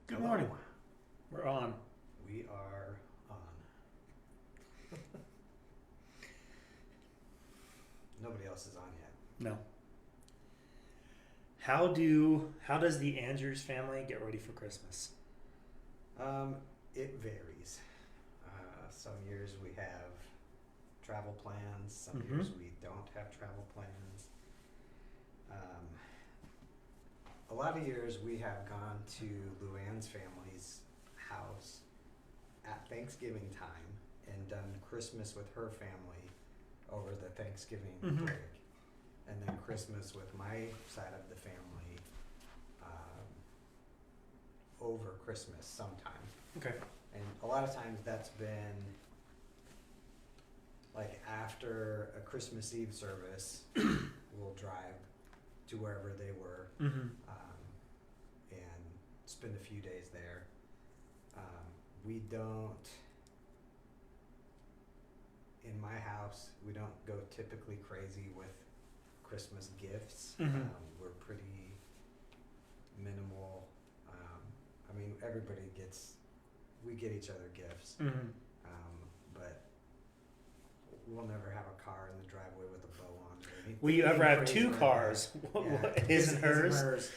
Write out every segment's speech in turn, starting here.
Good morning. We're on. We are on. Nobody else is on yet. No. How does the Andrews family get ready for Christmas? It varies. Some years we have travel plans. Some years we don't have travel plans. A lot of years we have gone to Luann's family's house at Thanksgiving time and done Christmas with her family over the Thanksgiving break, and then Christmas with my side of the family over Christmas sometime. Okay. And a lot of times that's been like after a Christmas Eve service, we'll drive to wherever they were and spend a few days there. We don't, in my house, we don't go typically crazy with Christmas gifts. We're pretty minimal. I mean, we get each other gifts, but we'll never have a car in the driveway with a bow on it. Will you ever have two cars? Yeah. His and hers?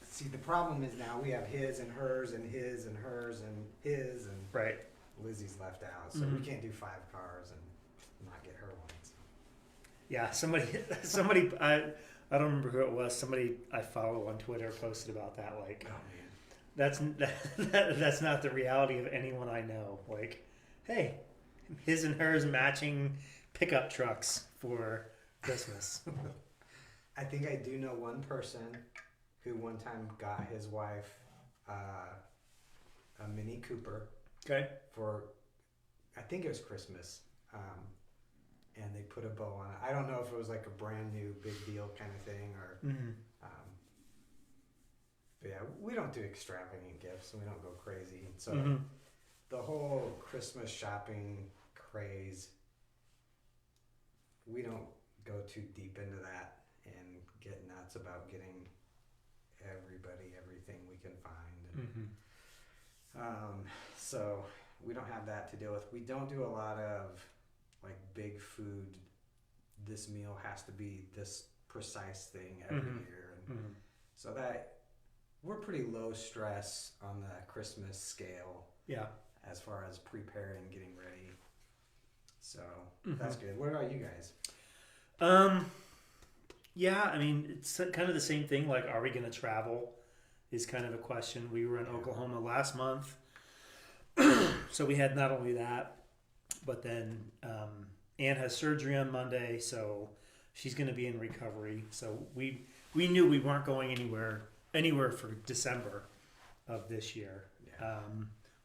See, the problem is now we have his and hers and his and hers and his, and Right. Lizzie's left out, so we can't do 5 cars and not get her ones. Yeah, somebody, I don't remember who it was. Somebody I follow on Twitter posted about that. Like, Oh man. that's not the reality of anyone I know. Like, hey, his and hers matching pickup trucks for Christmas. I think I do know one person who one time got his wife a Mini Cooper. Okay. For, I think it was Christmas, and they put a bow on it. I don't know if it was like a brand new big deal kind of thing, or but yeah, we don't do extravagant gifts and we don't go crazy. So the whole Christmas shopping craze, we don't go too deep into that and get nuts about getting everybody everything we can find. And, so we don't have that to deal with. We don't do a lot of like big food. This meal has to be this precise thing every year, and so that we're pretty low stress on the Christmas scale. Yeah. As far as preparing, getting ready. So that's good. What about you guys? Yeah, I mean, it's kind of the same thing. Like, are we going to travel is kind of a question. We were in Oklahoma last month. So we had not only that, but then Anne has surgery on Monday, so she's going to be in recovery. So we knew we weren't going anywhere for December of this year. Yeah.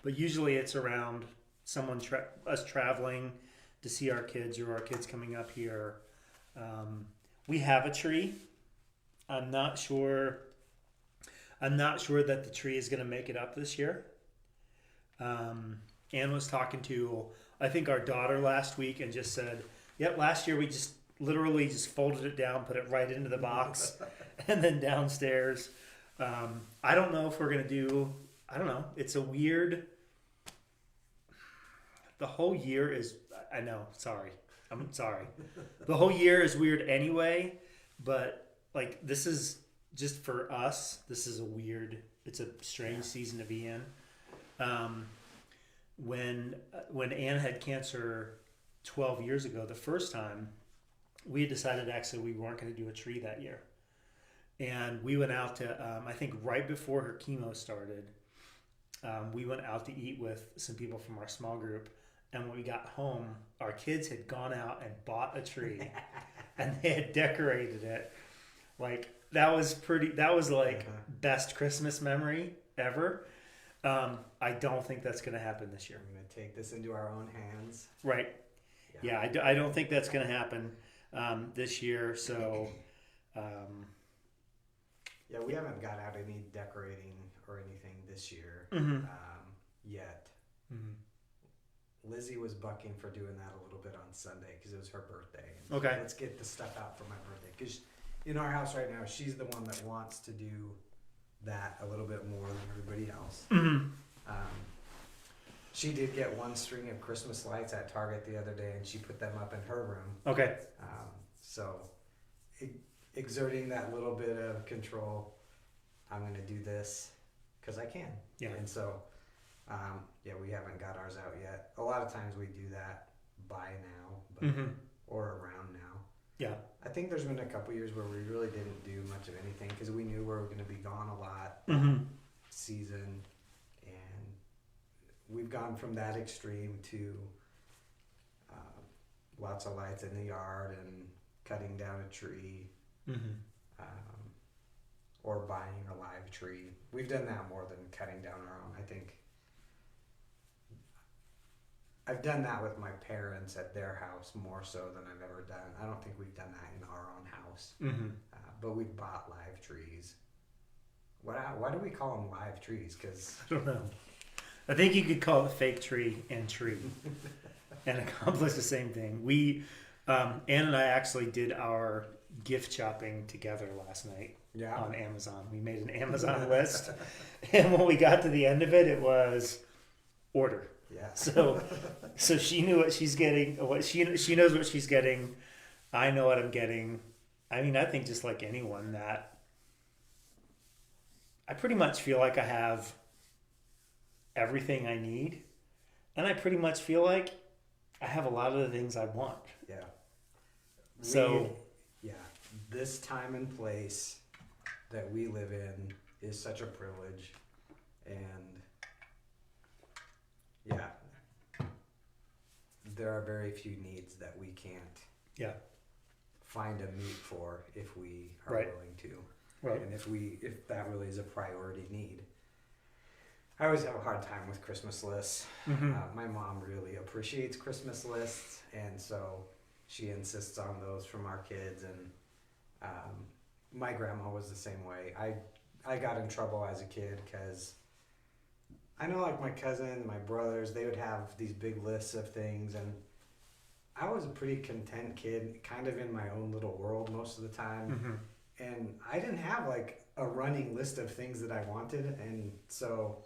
But usually it's around us traveling to see our kids, or our kids coming up here. We have a tree. I'm not sure that the tree is going to make it up this year. Anne was talking to, I think, our daughter last week and just said, yep, last year we just literally just folded it down, put it right into the box, and then downstairs. I don't know if we're going to do, I don't know. It's a weird, the whole year is, I know, I'm sorry. The whole year is weird anyway, but like, this is just for us. This is it's a strange season to be in. When Anne had cancer 12 years ago, the first time, we had decided actually we weren't going to do a tree that year. And we went out to, I think right before her chemo started, we went out to eat with some people from our small group. And when we got home, our kids had gone out and bought a tree and they had decorated it. Like, that was like best Christmas memory ever. I don't think that's going to happen this year. We're going to take this into our own hands. Right. Yeah, I don't think that's going to happen this year. So, yeah, we haven't got out any decorating or anything this year yet. Lizzie was bucking for doing that a little bit on Sunday because it was her birthday. Okay. Let's get the stuff out for my birthday. Because in our house right now, she's the one that wants to do that a little bit more than everybody She did get one string of Christmas lights at Target the other day, and she put them up in her room. Okay. So exerting that little bit of control, I'm going to do this because I can. Yeah. And so, we haven't got ours out yet. A lot of times we do that by now, but, or around now. Yeah. I think there's been a couple years where we really didn't do much of anything because we knew we were going to be gone a lot season, and we've gone from that extreme to lots of lights in the yard and cutting down a tree, or buying a live tree. We've done that more than cutting down our own. I think I've done that with my parents at their house more so than I've ever done. I don't think we've done that in our own house. But we've bought live trees. Why do we call them live trees? Because I don't know. I think you could call it fake tree and tree and accomplish the same thing. We, Ann and I actually did our gift shopping together last night on Amazon. We made an Amazon list, and when we got to the end of it, it was order. Yeah. So she knew what she's getting. She knows what she's getting. I know what I'm getting. I mean, I think just like anyone, that I pretty much feel like I have everything I need, and I pretty much feel like I have a lot of the things I want. Yeah. This time and place that we live in is such a privilege, and there are very few needs that we can't find a meet for if we are willing to. Right. And if that really is a priority need. I always have a hard time with Christmas lists. My mom really appreciates Christmas lists, and so she insists on those from our kids. And my grandma was the same way. I got in trouble as a kid because I know, like, my cousin, my brothers, they would have these big lists of things, and I was a pretty content kid, kind of in my own little world most of the time. And I didn't have, like, a running list of things that I wanted, and so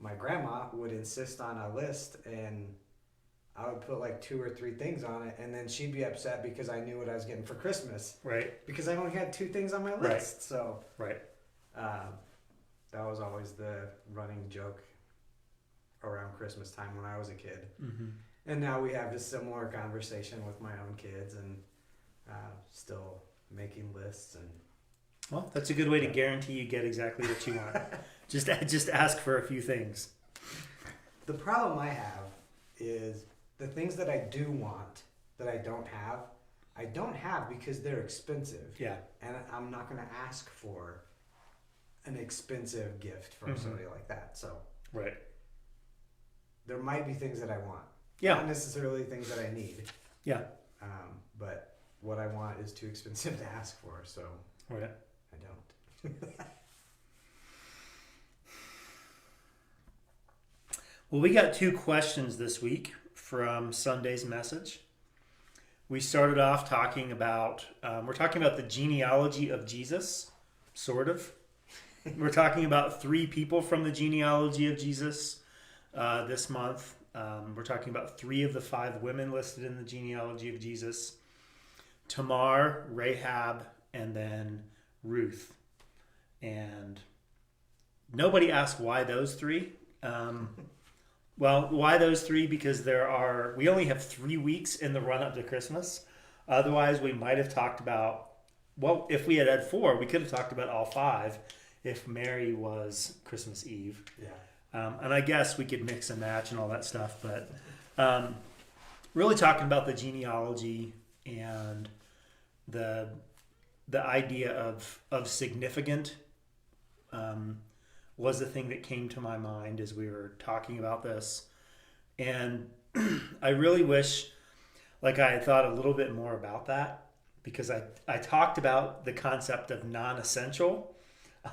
my grandma would insist on a list, and I would put like 2 or 3 things on it, and then she'd be upset because I knew what I was getting for Christmas. Right. Because I only had 2 things on my list. Right. So right. That was always the running joke around Christmas time when I was a kid. And now we have a similar conversation with my own kids, and still making lists. And well, that's a good way to guarantee you get exactly what you want. Just ask for a few things. The problem I have is the things that I do want that I don't have because they're expensive. Yeah. And I'm not going to ask for an expensive gift from somebody like that. So right. There might be things that I want. Yeah. Not necessarily things that I need. Yeah. But what I want is too expensive to ask for, so right. I don't. Well, we got 2 questions this week from Sunday's message. We started off talking about, we're talking about the genealogy of Jesus, sort of. We're talking about 3 people from the genealogy of Jesus this month. We're talking about 3 of the 5 women listed in the genealogy of Jesus: Tamar, Rahab, and then Ruth. And nobody asked why those 3. Well, why those 3? Because we only have 3 weeks in the run up to Christmas. Otherwise, we might have talked about, well, if we had 4, we could have talked about all 5 if Mary was Christmas Eve. Yeah. And I guess we could mix and match and all that stuff, but really talking about the genealogy and the idea of significant was the thing that came to my mind as we were talking about this. And I really wish, like, I had thought a little bit more about that, because I talked about the concept of non-essential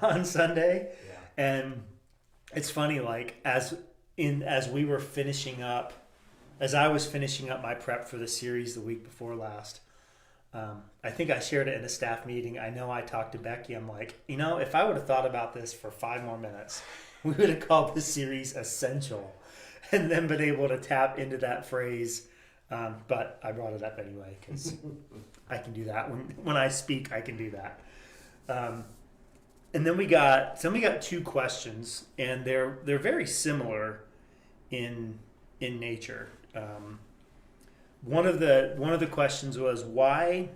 on Sunday. Yeah. And it's funny, like, as we were finishing up, as I was finishing up my prep for the series the week before last, I think I shared it in a staff meeting. I know I talked to Becky. I'm like, if I would have thought about this for 5 more minutes, we would have called this series Essential. and then been able to tap into that phrase. But I brought it up anyway because I can do that when I speak. I can do that. And then we got two questions, and they're very similar in nature. One of the questions was why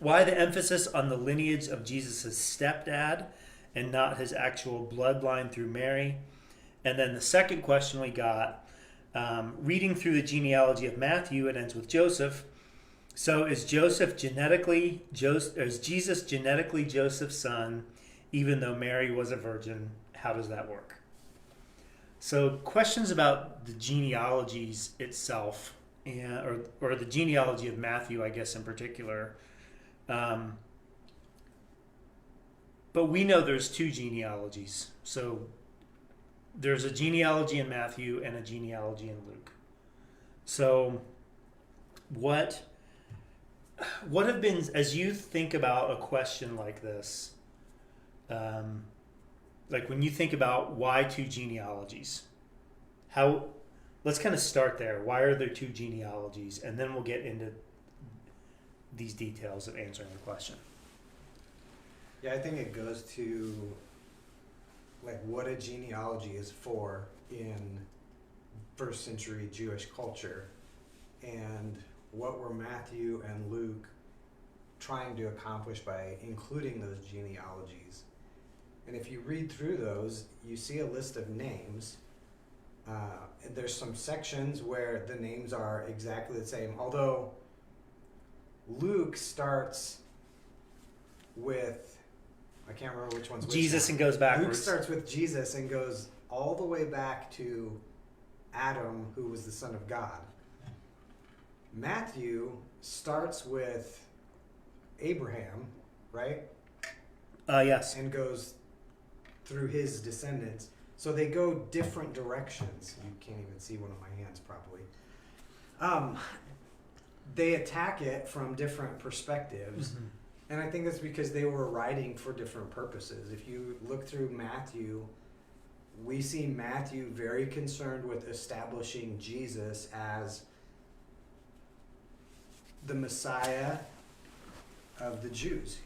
the emphasis on the lineage of Jesus' stepdad and not his actual bloodline through Mary. And then the second question we got, reading through the genealogy of Matthew, it ends with Joseph. So is Jesus genetically Joseph's son, even though Mary was a virgin? How does that work? So questions about the genealogies itself, or the genealogy of Matthew, I guess in particular. But we know there's two genealogies. So there's a genealogy in Matthew and a genealogy in Luke. So what have been, as you think about a question like this, like when you think about why two genealogies, let's kind of start there. Why are there two genealogies? And then we'll get into these details of answering the question. Yeah, I think it goes to like what a genealogy is for in first century Jewish culture, and what were Matthew and Luke trying to accomplish by including those genealogies. And if you read through those, you see a list of names. There's some sections where the names are exactly the same, although Luke starts with, I can't remember which one's which Jesus now. And goes backwards. Luke starts with Jesus and goes all the way back to Adam, who was the Son of God. Matthew starts with Abraham, right? Yes. And goes through his descendants. So they go different directions. You can't even see one of my hands properly. They attack it from different perspectives. Mm-hmm. And I think that's because they were writing for different purposes. If you look through Matthew, we see Matthew very concerned with establishing Jesus as the Messiah of the Jews.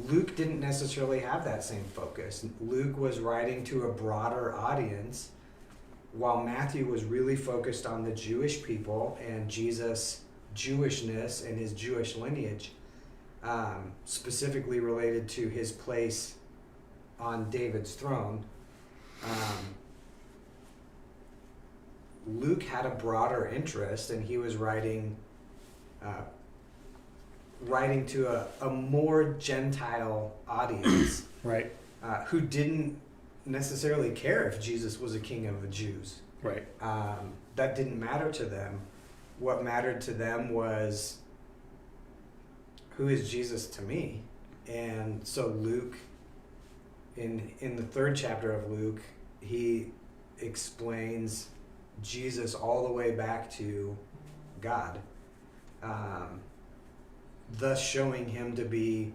Luke didn't necessarily have that same focus. Luke was writing to a broader audience, while Matthew was really focused on the Jewish people and Jesus' Jewishness and his Jewish lineage, specifically related to his place on David's throne. Luke had a broader interest, and he was writing to a more Gentile audience, right? Who didn't necessarily care if Jesus was a king of the Jews. Right. That didn't matter to them. What mattered to them was, who is Jesus to me? And so Luke, in the third chapter of Luke, he explains Jesus all the way back to God, thus showing him to be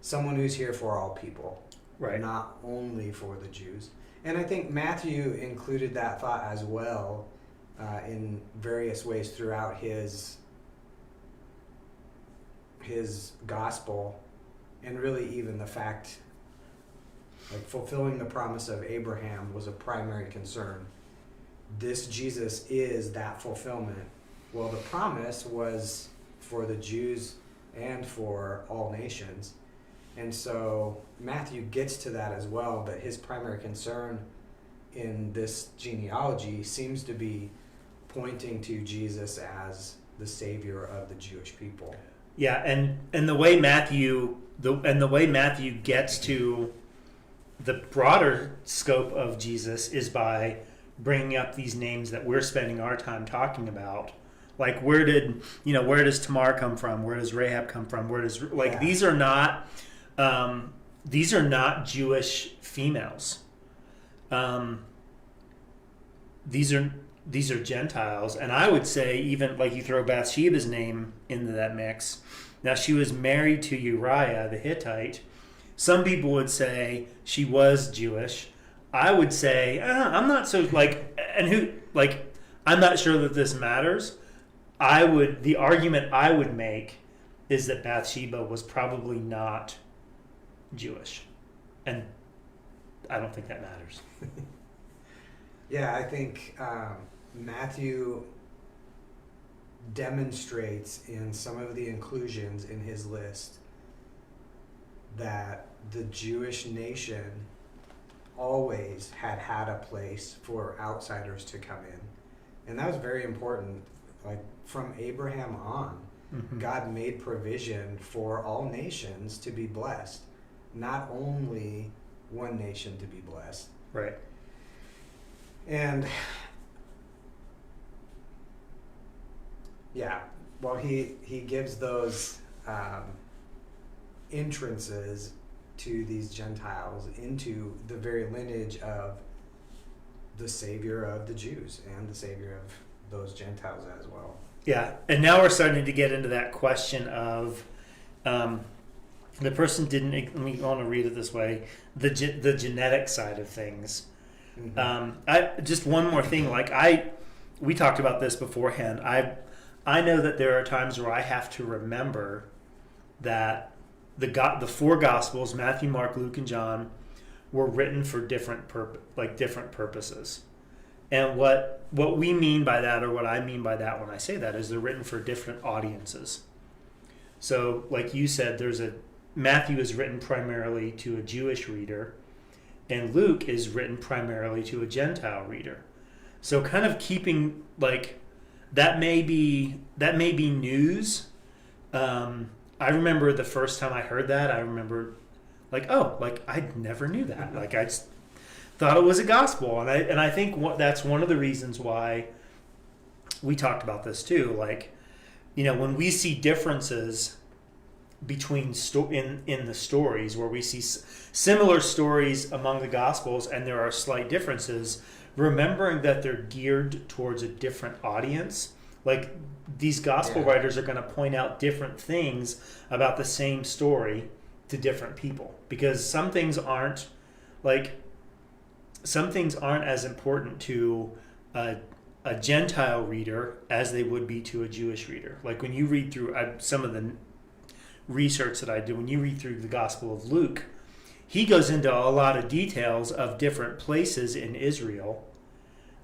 someone who's here for all people, right? Not only for the Jews. And I think Matthew included that thought as well, in various ways throughout his gospel, and really even the fact, like, fulfilling the promise of Abraham was a primary concern. This Jesus is that fulfillment. Well, the promise was for the Jews and for all nations. And so Matthew gets to that as well, but his primary concern in this genealogy seems to be pointing to Jesus as the savior of the Jewish people. Yeah, and the way Matthew gets to the broader scope of Jesus is by bringing up these names that we're spending our time talking about. Like, where does Tamar come from? Where does Rahab come from? These are not Jewish females. These are Gentiles, and I would say, even like, you throw Bathsheba's name into that mix. Now, she was married to Uriah the Hittite. Some people would say she was Jewish. I would say I'm not so like, and who like, I'm not sure that this matters. The argument I would make is that Bathsheba was probably not Jewish, and I don't think that matters. Yeah, I think Matthew demonstrates in some of the inclusions in his list that the Jewish nation always had a place for outsiders to come in. And that was very important. Like from Abraham on, God made provision for all nations to be blessed, not only one nation to be blessed. Right. And yeah, well, he gives those entrances to these Gentiles into the very lineage of the Savior of the Jews and the Savior of those Gentiles as well. Yeah, and now we're starting to get into that question of the person didn't. Let me want to read it this way: the genetic side of things. I just one more thing. We talked about this beforehand. I know that there are times where I have to remember that the four Gospels, Matthew, Mark, Luke, and John, were written for different purposes. And what we mean by that, or what I mean by that when I say that, is they're written for different audiences. So, like you said, Matthew is written primarily to a Jewish reader, and Luke is written primarily to a Gentile reader. So, kind of keeping that may be news. I remember the first time I heard that. I remember, I never knew that. I just thought it was a gospel, and I think that's one of the reasons why we talked about this too. When we see differences between in the stories, where we see similar stories among the gospels, and there are slight differences, remembering that they're geared towards a different audience. Like these gospel writers are going to point out different things about the same story to different people, because some things aren't as important to a Gentile reader as they would be to a Jewish reader. Like when you read through some of the research that I do, when you read through the Gospel of Luke, he goes into a lot of details of different places in Israel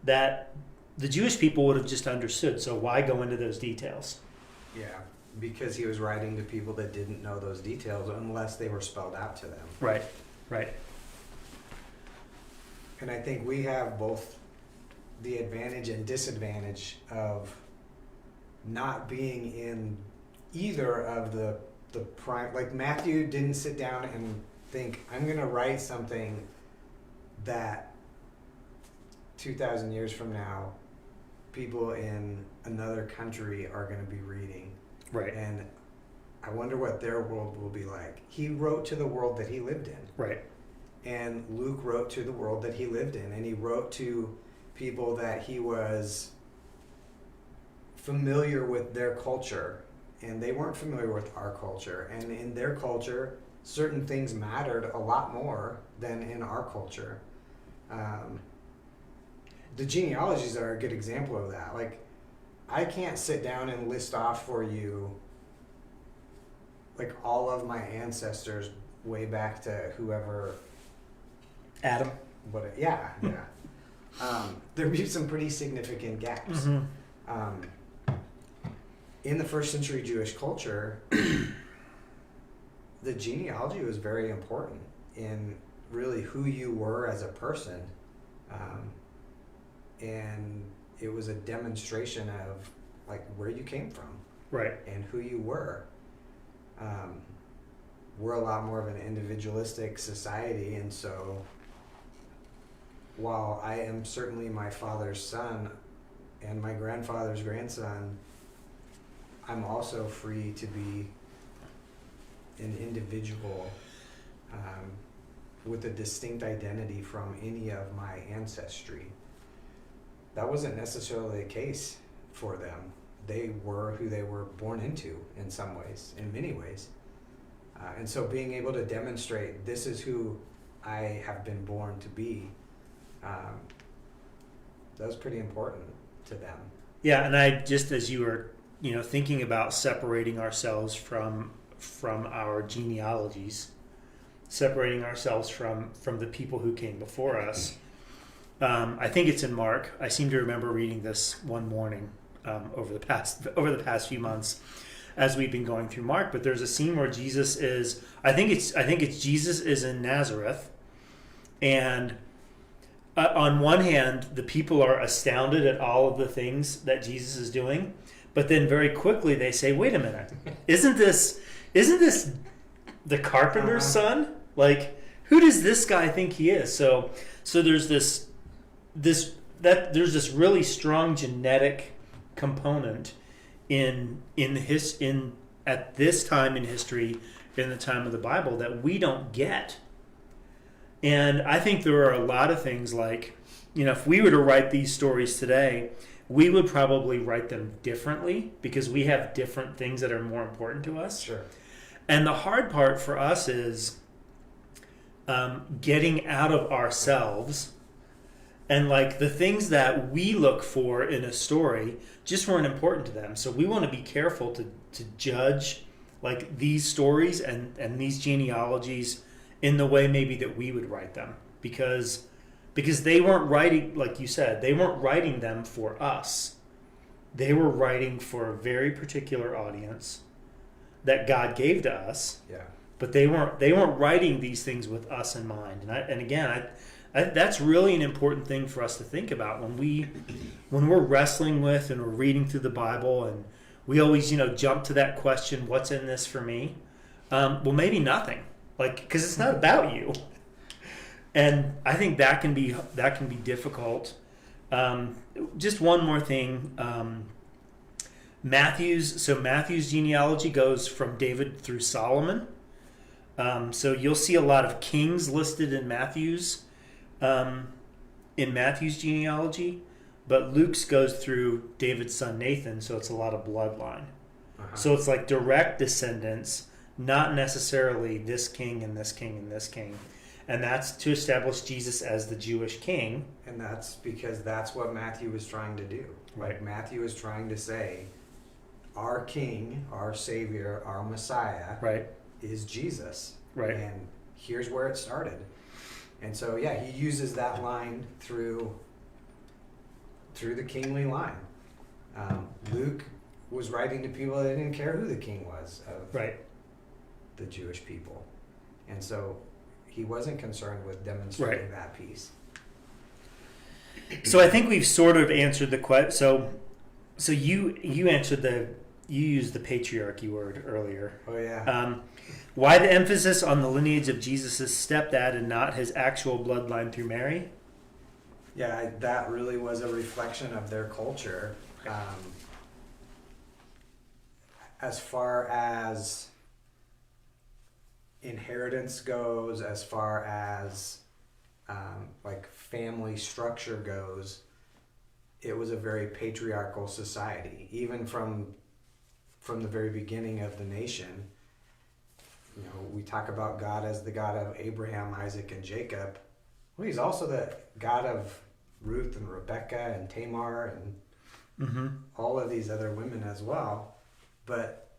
that the Jewish people would have just understood. So why go into those details? Yeah, because he was writing to people that didn't know those details unless they were spelled out to them. Right. And I think we have both the advantage and disadvantage of not being in either of the prime. Like Matthew didn't sit down and think, I'm going to write something that 2,000 years from now, people in another country are going to be reading. Right. And I wonder what their world will be like. He wrote to the world that he lived in. Right. And Luke wrote to the world that he lived in. And he wrote to people that he was familiar with their culture. And they weren't familiar with our culture. And in their culture, certain things mattered a lot more than in our culture. The genealogies are a good example of that. Like, I can't sit down and list off for you like all of my ancestors way back to whoever. Adam. Yeah. There'd be some pretty significant gaps. In the first century Jewish culture, the genealogy was very important in really who you were as a person. And it was a demonstration of like where you came from. Right. And who you were. We're a lot more of an individualistic society, and so while I am certainly my father's son and my grandfather's grandson, I'm also free to be an individual with a distinct identity from any of my ancestry. That wasn't necessarily the case for them. They were who they were born into in some ways, in many ways. And so being able to demonstrate this is who I have been born to be, that was pretty important to them. Yeah, and I just as you were, thinking about separating ourselves from our genealogies, separating ourselves from the people who came before us. I think it's in Mark. I seem to remember reading this one morning over the past few months as we've been going through Mark. But there's a scene where Jesus is. I think it's Jesus is in Nazareth, and on one hand, the people are astounded at all of the things that Jesus is doing, but then very quickly they say, "Wait a minute, isn't this the carpenter's son? Like, who does this guy think he is?" So there's there's this really strong genetic component at this time in history, in the time of the Bible, that we don't get. And I think there are a lot of things like, if we were to write these stories today, we would probably write them differently because we have different things that are more important to us. Sure. And the hard part for us is getting out of ourselves, and like the things that we look for in a story just weren't important to them. So we want to be careful to judge like these stories and these genealogies in the way maybe that we would write them, because they weren't writing, like you said, they weren't writing them for us. They were writing for a very particular audience that God gave to us. Yeah. But they weren't writing these things with us in mind. And again, that's really an important thing for us to think about when we're wrestling with and we're reading through the Bible, and we always jump to that question, what's in this for me? Well, maybe nothing. Like, because it's not about you, and I think that can be difficult. Just one more thing, Matthew's genealogy goes from David through Solomon. So you'll see a lot of kings listed in Matthew's genealogy, but Luke's goes through David's son Nathan, so it's a lot of bloodline. Uh-huh. So it's like direct descendants, not necessarily this king and this king and this king. And that's to establish Jesus as the Jewish king. And that's because that's what Matthew was trying to do. Right. Like Matthew is trying to say, our king, our savior, our Messiah, right, is Jesus. Right. And here's where it started. And so, yeah, he uses that line through the kingly line. Luke was writing to people that didn't care who the king was of right. the Jewish people. And so he wasn't concerned with demonstrating right. that piece. So I think we've sort of answered the question. So you used the patriarchy word earlier. Oh, yeah. Why the emphasis on the lineage of Jesus' stepdad and not his actual bloodline through Mary? Yeah, that really was a reflection of their culture. As far as inheritance goes, as far as like family structure goes, it was a very patriarchal society. Even from the very beginning of the nation, we talk about God as the God of Abraham, Isaac, and Jacob. Well, he's also the God of Ruth and Rebecca and Tamar and all of these other women as well. But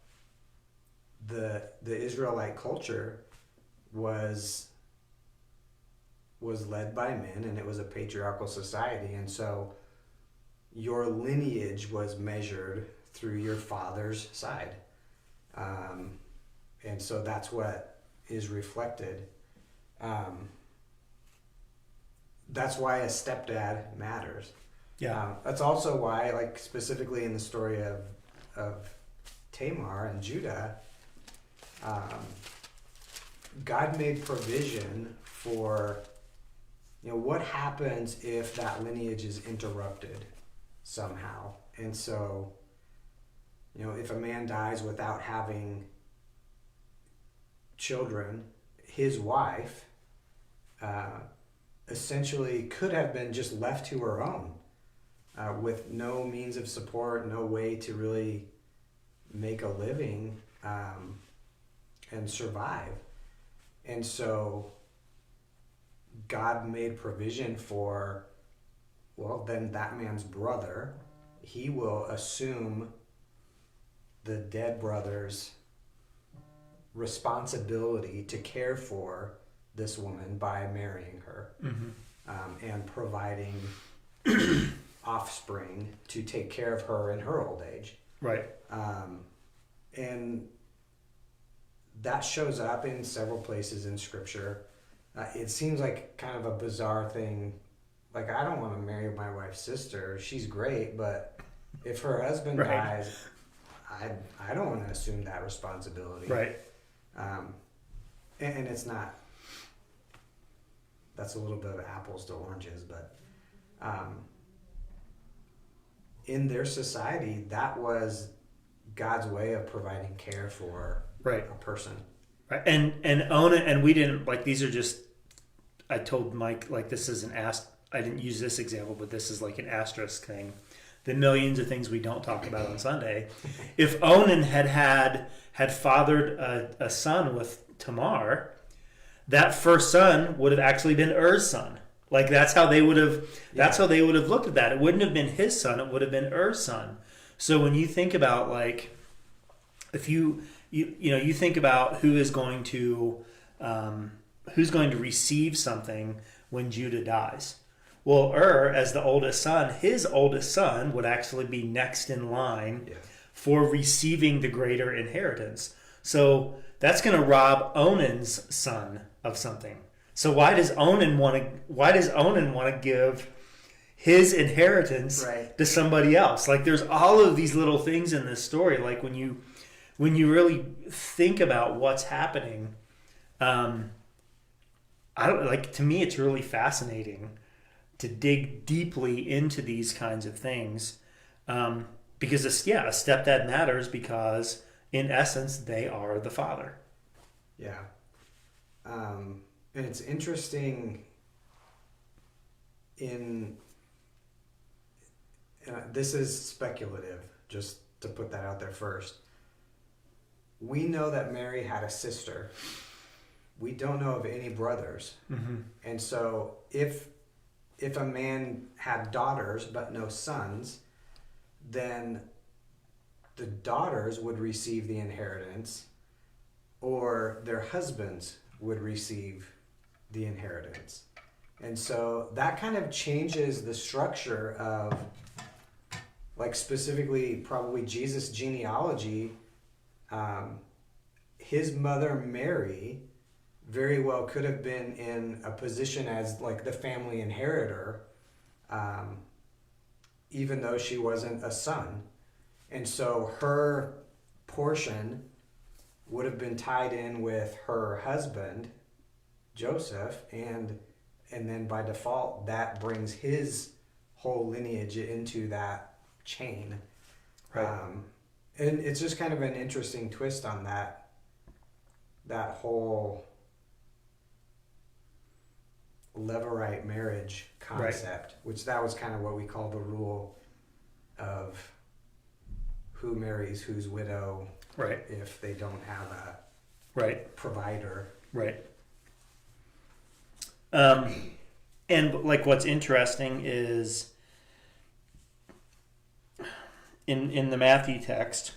the Israelite culture was led by men, and it was a patriarchal society. And so your lineage was measured through your father's side. And so that's what is reflected. That's why a stepdad matters. Yeah. That's also why, like specifically in the story of Tamar and Judah, God made provision for, what happens if that lineage is interrupted somehow. And so, if a man dies without having children, his wife essentially could have been just left to her own with no means of support, no way to really make a living and survive. And so God made provision for well, then that man's brother, he will assume the dead brother's responsibility to care for this woman by marrying her, and providing offspring to take care of her in her old age. Right. And that shows up in several places in Scripture. It seems like kind of a bizarre thing. Like, I don't want to marry my wife's sister. She's great, but if her husband Right. dies, I don't want to assume that responsibility. Right. And it's not. That's a little bit of apples to oranges, but in their society, that was God's way of providing care for Right. a person. Right. And Onan, and we didn't, like, these are just, I told Mike, like, this is an I didn't use this example, but this is like an asterisk thing. The millions of things we don't talk about on Sunday. If Onan had fathered a son with Tamar, that first son would have actually been Er's son. Like, that's how they would have. That's how they would have looked at that. It wouldn't have been his son. It would have been Er's son. So when you think about, like, if you think about who's going to receive something when Judah dies. Well, as the oldest son, his oldest son would actually be next in line for receiving the greater inheritance. So that's going to rob Onan's son of something. So why does Onan want to give his inheritance to somebody else? Like, there's all of these little things in this story. Like, when you really think about what's happening, to me, it's really fascinating to dig deeply into these kinds of things, because a stepdad matters, because in essence they are the father. Yeah. And it's interesting this is speculative, just to put that out there first. We know that Mary had a sister. We don't know of any brothers. Mm-hmm. And so if a man had daughters but no sons, then the daughters would receive the inheritance, or their husbands would receive the inheritance. And so that kind of changes the structure of, like, specifically probably Jesus' genealogy. His mother Mary very well could have been in a position as, like, the family inheritor, even though she wasn't a son. And so her portion would have been tied in with her husband, Joseph, and then by default that brings his whole lineage into that chain. Right. And it's just kind of an interesting twist on that whole Levirate marriage concept, which that was kind of what we call the rule of who marries whose widow, Right. if they don't have a provider. Right. And, like, what's interesting is in the Matthew text,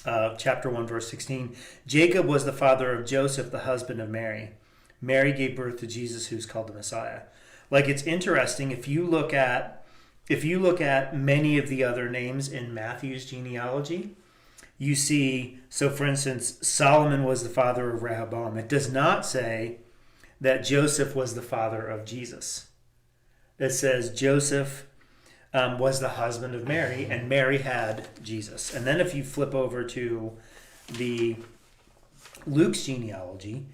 chapter 1, verse 16, Jacob was the father of Joseph, the husband of Mary. Mary gave birth to Jesus, who's called the Messiah. Like, it's interesting, if you look at many of the other names in Matthew's genealogy, you see, so for instance, Solomon was the father of Rehoboam. It does not say that Joseph was the father of Jesus. It says Joseph was the husband of Mary, and Mary had Jesus. And then if you flip over to the Luke's genealogy,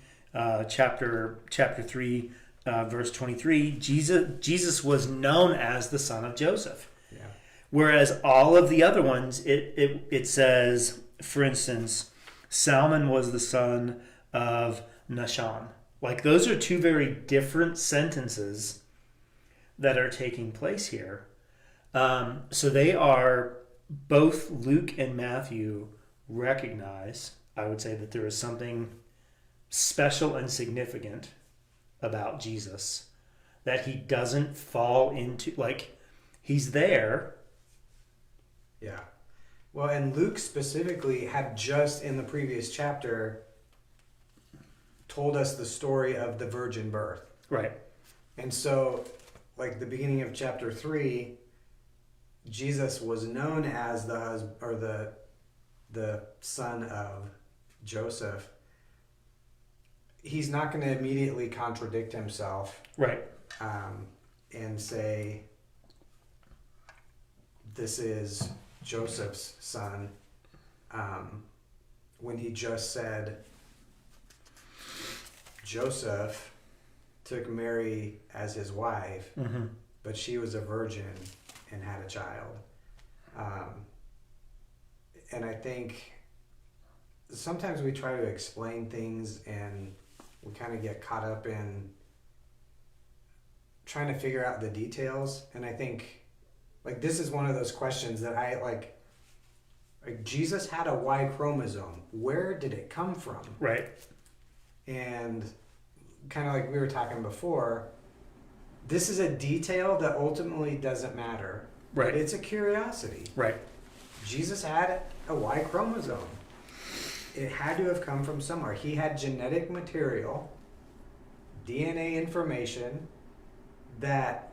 chapter 3, verse 23, Jesus was known as the son of Joseph. Yeah. Whereas all of the other ones, it says, for instance, Salmon was the son of Nahshon. Like, those are two very different sentences that are taking place here. So they are, both Luke and Matthew recognize, I would say, that there is something special and significant about Jesus that he doesn't fall into, like, he's there. Yeah. Well, and Luke specifically had just in the previous chapter told us the story of the virgin birth. Right. And so, like the beginning of chapter 3, Jesus was known as the son of Joseph. He's not going to immediately contradict himself, Right. and say, this is Joseph's son, when he just said, Joseph took Mary as his wife, Mm-hmm. but she was a virgin and had a child. And I think sometimes we try to explain things and we kind of get caught up in trying to figure out the details. And I think, like, this is one of those questions that I like Jesus had a Y chromosome. Where did it come from? Right. And kind of like we were talking before, this is a detail that ultimately doesn't matter. Right. But it's a curiosity. Right. Jesus had a Y chromosome. It had to have come from somewhere. He had genetic material, DNA information that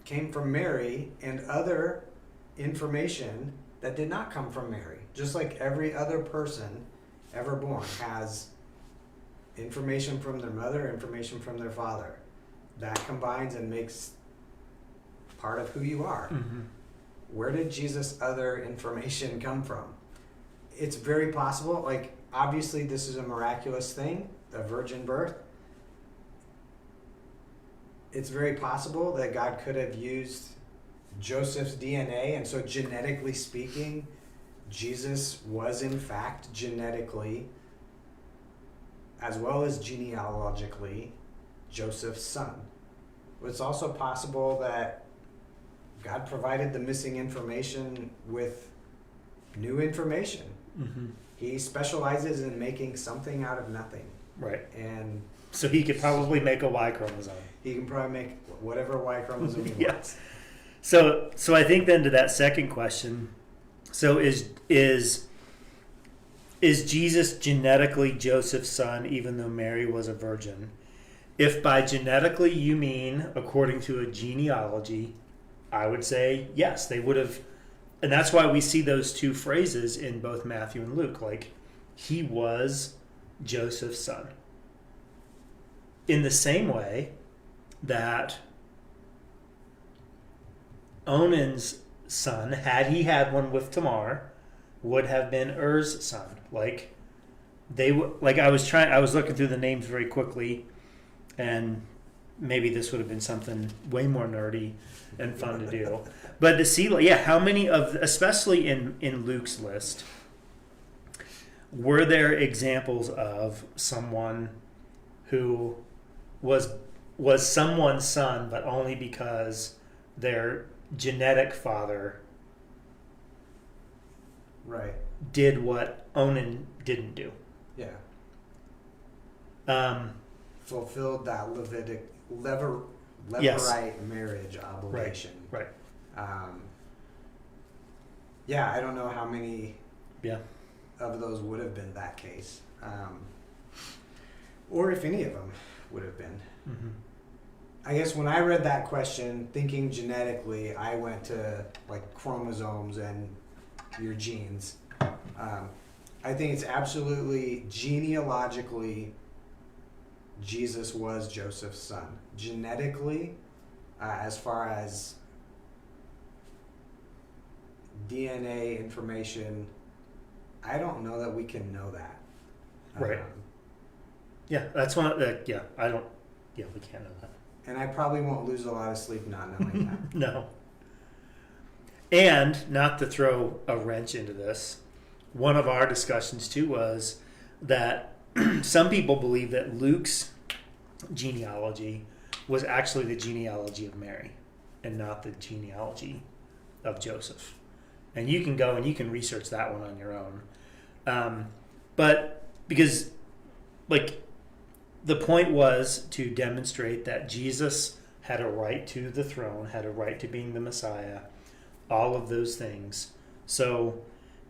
came from Mary, and other information that did not come from Mary. Just like every other person ever born has information from their mother, information from their father. That combines and makes part of who you are. Mm-hmm. Where did Jesus' other information come from? It's very possible, like, obviously this is a miraculous thing, a virgin birth. It's very possible that God could have used Joseph's DNA, and so genetically speaking, Jesus was in fact genetically, as well as genealogically, Joseph's son. But it's also possible that God provided the missing information with new information. Mm-hmm. He specializes in making something out of nothing. Right. And So he could probably make a Y chromosome. he can probably make whatever Y chromosome he Yeah. wants. So I think then to that second question, so is Jesus genetically Joseph's son, even though Mary was a virgin? If by genetically you mean according to a genealogy, I would say yes, they would have. And that's why we see those two phrases in both Matthew and Luke, like, he was Joseph's son. In the same way that Onan's son, had he had one with Tamar, would have been Er's son. Like, I was looking through the names very quickly, and maybe this would have been something way more nerdy and fun to do. But to see, how many of, especially in Luke's list, were there examples of someone who was someone's son, but only because their genetic father Right. did what Onan didn't do? Yeah. Um, Fulfilled that Levirate Yes. marriage obligation. right. Yeah, I don't know how many Yeah. of those would have been that case. Or if any of them would have been. Mm-hmm. I guess when I read that question, thinking genetically, I went to like chromosomes and your genes. I think it's absolutely genealogically, Jesus was Joseph's son. Genetically, as far as DNA information, I don't know that we can know that. Right. Yeah, that's one. Yeah, I don't. Yeah, we can't know that. And I probably won't lose a lot of sleep not knowing that. No. And not to throw a wrench into this, one of our discussions too was that some people believe that Luke's genealogy was actually the genealogy of Mary and not the genealogy of Joseph. And you can go and you can research that one on your own. But because, like, the point was to demonstrate that Jesus had a right to the throne, had a right to being the Messiah, all of those things. So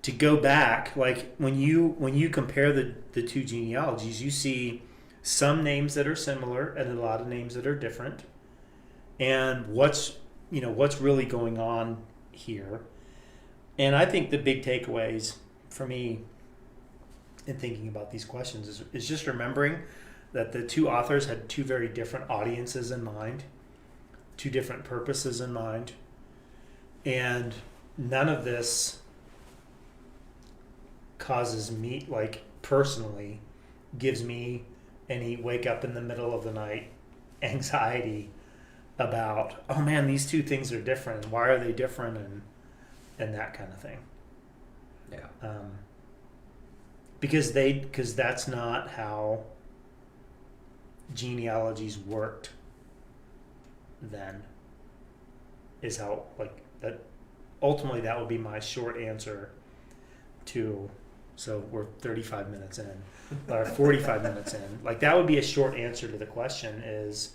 to go back, like when you compare the two genealogies, you see some names that are similar and a lot of names that are different. And what's really going on here. And I think the big takeaways for me in thinking about these questions is just remembering that the two authors had two very different audiences in mind, two different purposes in mind, and none of this causes me, like personally, gives me any wake up in the middle of the night anxiety about, oh man, these two things are different. Why are they different? And that kind of thing. Yeah. Because that's not how genealogies worked then. Is how, like, that ultimately that would be my short answer to, so we're 35 minutes in or 45 minutes in, like that would be a short answer to the question is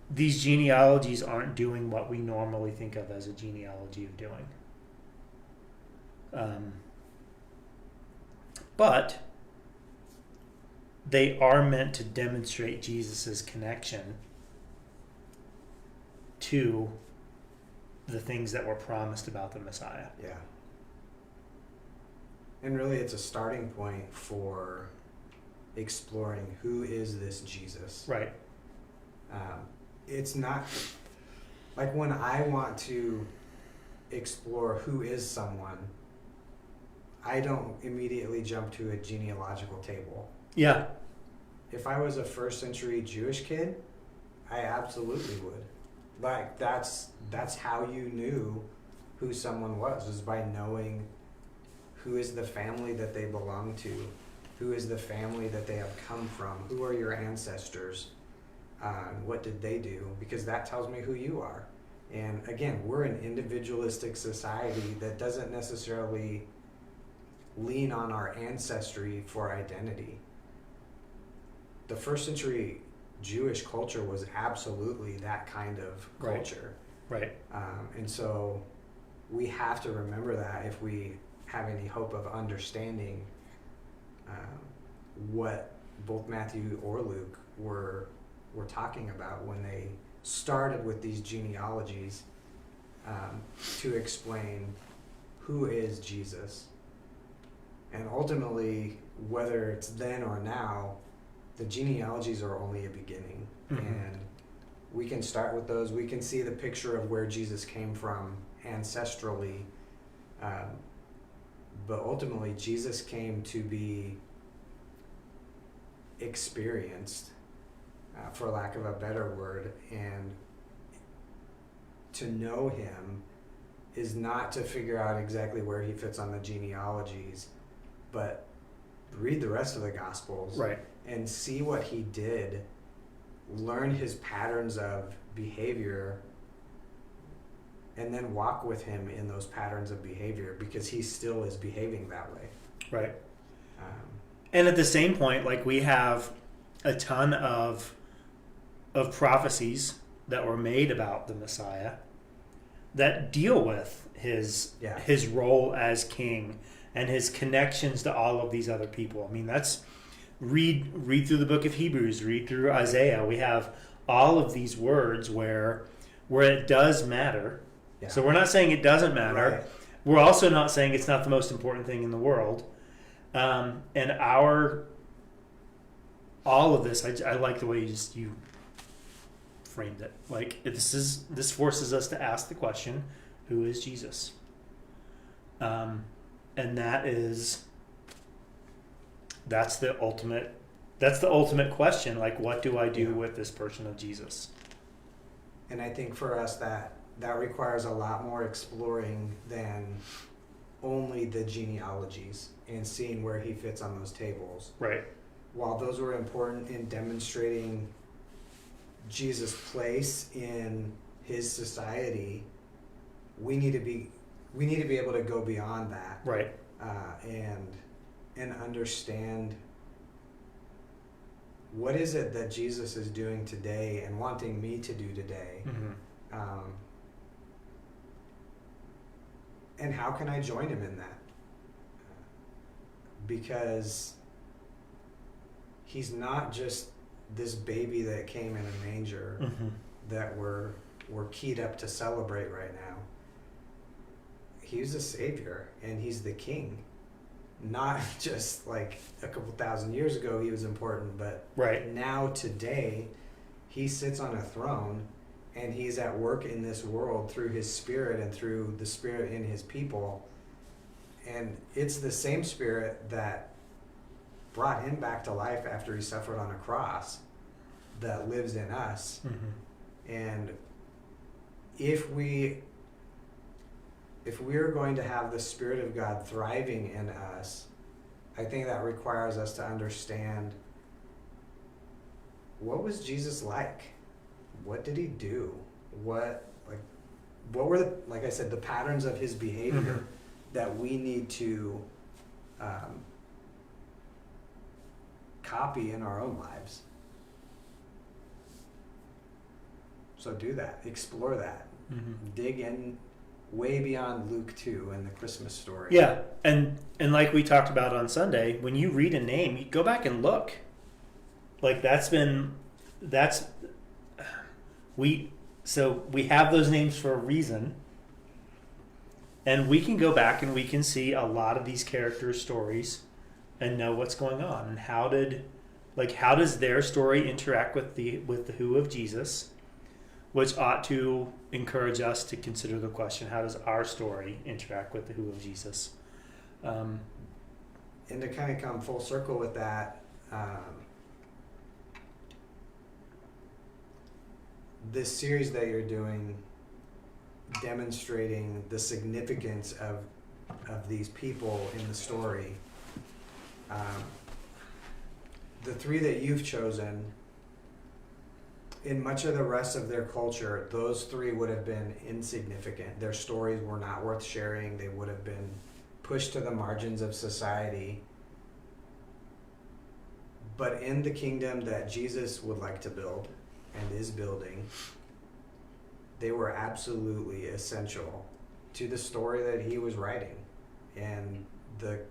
these genealogies aren't doing what we normally think of as a genealogy of doing. But they are meant to demonstrate Jesus's connection to the things that were promised about the Messiah. Yeah. And really, it's a starting point for exploring who is this Jesus. Right. It's not like when I want to explore who is someone, I don't immediately jump to a genealogical table. Yeah. If I was a first century Jewish kid, I absolutely would. Like that's how you knew who someone was by knowing who is the family that they belong to, who is the family that they have come from, who are your ancestors, what did they do, because that tells me who you are. And again, we're an individualistic society that doesn't necessarily lean on our ancestry for identity. The first century Jewish culture was absolutely that kind of culture. Right. And so we have to remember that if we have any hope of understanding what both Matthew or Luke were talking about when they started with these genealogies to explain who is Jesus. And ultimately, whether it's then or now, the genealogies are only a beginning. Mm-hmm. And we can start with those. We can see the picture of where Jesus came from ancestrally. But ultimately, Jesus came to be experienced, for lack of a better word, and to know him is not to figure out exactly where he fits on the genealogies, but read the rest of the Gospels, Right. and see what he did, learn his patterns of behavior, and then walk with him in those patterns of behavior, because he still is behaving that way. Right. And at the same point, like, we have a ton of prophecies that were made about the Messiah that deal with his role as king and his connections to all of these other people. I mean, that's read through the book of Hebrews, read through Isaiah. We have all of these words where it does matter. Yeah. So we're not saying it doesn't matter. Right. We're also not saying it's not the most important thing in the world. And all of this, I like the way you framed it. Like, this forces us to ask the question, who is Jesus? And that's the ultimate question. Like, what do I do with this person of Jesus? And I think for us that requires a lot more exploring than only the genealogies and seeing where he fits on those tables. Right. While those were important in demonstrating Jesus' place in his society, we need to be able to go beyond that. Right. And understand what is it that Jesus is doing today and wanting me to do today? And how can I join him in that? Because he's not just this baby that came in a manger that we're keyed up to celebrate right now. He's the Savior, and he's the King. Not just like a couple thousand years ago he was important, but now today he sits on a throne and he's at work in this world through his Spirit and through the Spirit in his people. And it's the same Spirit that brought him back to life after he suffered on a cross that lives in us. And if we're going to have the Spirit of God thriving in us, I think that requires us to understand, what was Jesus like? What did he do? What were the, like I said, the patterns of his behavior that we need to copy in our own lives? So do that, explore that, dig in way beyond Luke 2 and the Christmas story. Yeah, and like we talked about on Sunday, when you read a name, you go back and look. Like we have those names for a reason, and we can go back and we can see a lot of these characters' stories and know what's going on and how does their story interact with the who of Jesus, which ought to encourage us to consider the question, how does our story interact with the who of Jesus? And to kind of come full circle with that, this series that you're doing, demonstrating the significance of these people in the story, the three that you've chosen, in much of the rest of their culture, those three would have been insignificant. Their stories were not worth sharing. They would have been pushed to the margins of society. But in the kingdom that Jesus would like to build and is building, they were absolutely essential to the story that he was writing and the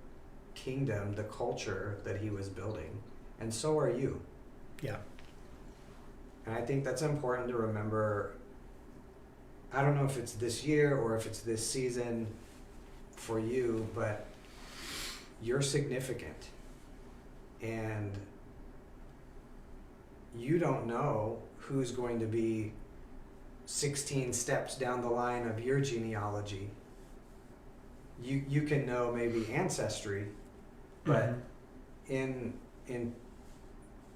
kingdom, the culture that he was building. And so are you. Yeah. And I think that's important to remember. I don't know if it's this year or if it's this season for you, but you're significant. And you don't know who's going to be 16 steps down the line of your genealogy. You can know maybe ancestry, but in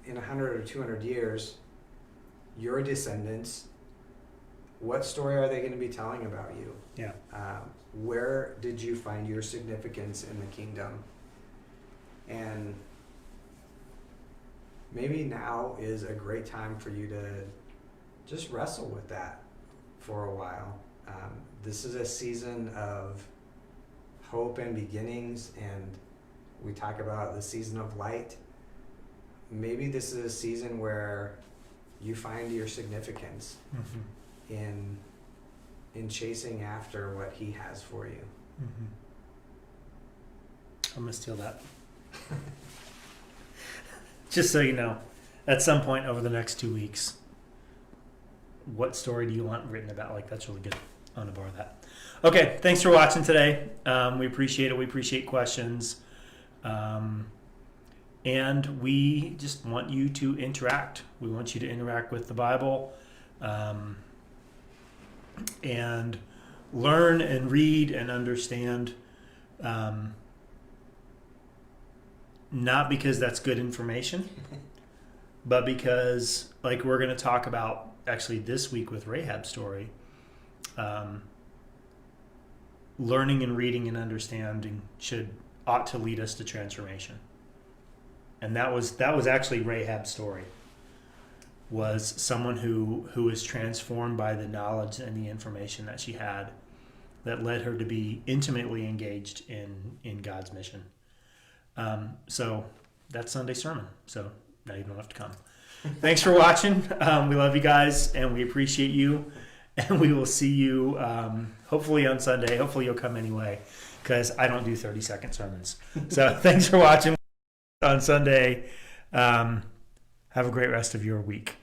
100 or 200 years, your descendants, what story are they going to be telling about you? Yeah. Where did you find your significance in the kingdom? And maybe now is a great time for you to just wrestle with that for a while. This is a season of hope and beginnings, and we talk about the season of light. Maybe this is a season where you find your significance in chasing after what he has for you. I'm gonna steal that. Just so you know, at some point over the next 2 weeks, what story do you want written about? Like, that's really good. I'm gonna borrow that. Okay, thanks for watching today. We appreciate it. We appreciate questions. And we just want you to interact. We want you to interact with the Bible, and learn and read and understand, not because that's good information, but because, like we're going to talk about actually this week with Rahab's story, learning and reading and understanding ought to lead us to transformation. And that was actually Rahab's story. Was someone who was transformed by the knowledge and the information that she had, that led her to be intimately engaged in God's mission. So that's Sunday's sermon. So No, you don't have to come. Thanks for watching. We love you guys, and we appreciate you. And we will see you hopefully on Sunday. Hopefully you'll come anyway, because I don't do 30-second sermons. So thanks for watching on Sunday. Have a great rest of your week.